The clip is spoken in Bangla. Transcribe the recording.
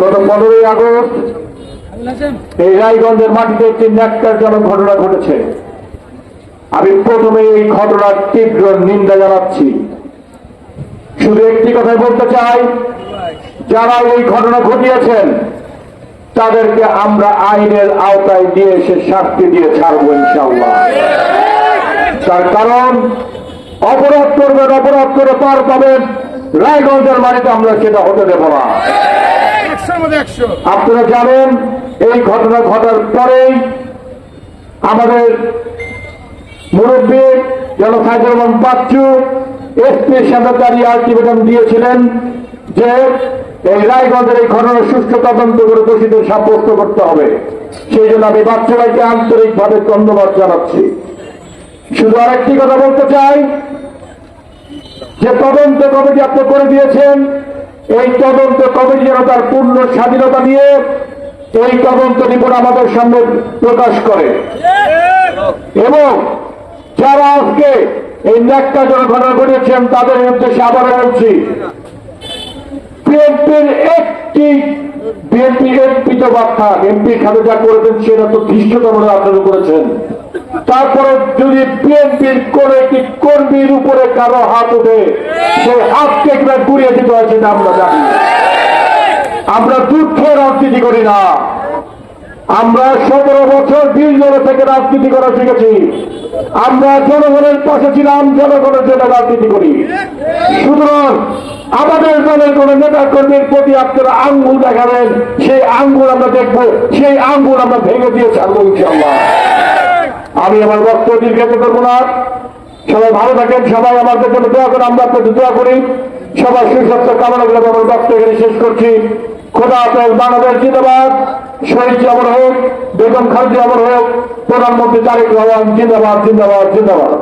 গত 15ই আগস্ট এই রায়গঞ্জের মাটিতে একটি ন্যাক্কারজনক ঘটনা ঘটেছে। আমি প্রথমে এই ঘটনার তীব্র নিন্দা জানাচ্ছি। শুধু একটি কথাই বলতে চাই, যারা এই ঘটনা ঘটিয়েছেন তাদেরকে আমরা আইনের আওতায় নিয়ে এসে শাস্তি দিয়ে ছাড়ব ইনশাআল্লাহ। তার কারণ অপরাধ করবেন, অপরাধ করে পার পাবেন, রায়গঞ্জের মাটিতে আমরা সেটা হতে দেব না। আপনারা জানেন এই ঘটনা ঘটার পরেই আমাদের মুরব্বী জনাব সাইদুর রহমান বাচ্চু এসপির সামনে দাঁড়িয়ে আলটিমেটাম দিয়েছিলেন যে এই রায়গঞ্জের এই ঘটনার সুষ্ঠু তদন্ত করে দোষীদের সাব্যস্ত করতে হবে। সেই জন্য আমি বাচ্চু ভাইকে আন্তরিকভাবে ধন্যবাদ জানাচ্ছি। শুধু আরেকটি কথা বলতে চাই যে তদন্ত কমিটি আপনি করে দিয়েছেন, এই তদন্ত কমিটি যেন তার পূর্ণ স্বাধীনতা দিয়ে এই তদন্ত রিপোর্ট আমাদের সামনে প্রকাশ করে এবং যারা আজকে এই ন্যাক্কারজনক ঘটনা ঘটেছেন তাদের উদ্দেশ্যে আবারও বলছি, বিএনপি এমপি তো বার্তা এমপি খাতে যা করেছেন সেটা তো ধৃষ্টতম আপনারা করেছেন। তারপরে যদি বিএনপির কোন একটি কর্মীর উপরে কারো হাত ওঠে সেই হাতকে কিংবা গুড়িয়ে দিতে হয় সেটা আমরা জানি। আমরা দুঃখে রাজনীতি করি না, আমরা 17 বছর 20 জন থেকে রাজনীতি করা শিখেছি। আমরা জনগণের পাশে ছিলাম, জনগণের জন্য রাজনীতি করি। সুতরাং আমাদের দলের কোন নেতা কর্মীর প্রতি আপনারা আঙ্গুল দেখাবেন, সেই আঙ্গুল আমরা দেখব, সেই আঙ্গুল আমরা ভেঙে দিয়ে ছাড়বো ইনশাআল্লাহ। আমি আমার বক্তব্য দীর্ঘায়িত করবো না। সবাই ভালো থাকেন, সবাই আমাদের জন্য দোয়া করেন, আমরা আপনাদের দোয়া করি। সবার সুস্বাস্থ্য কামনা করে আমার বক্তব্য এখানে শেষ করছি। খোদা হাফেজ। বাংলাদেশ জিন্দাবাদ। শহীদ অমর হোক, বেগম খালেদা অমর হোক, প্রধানমন্ত্রী তারেক রহমান জিন্দাবাদ, জিন্দাবাদ, জিন্দাবাদ।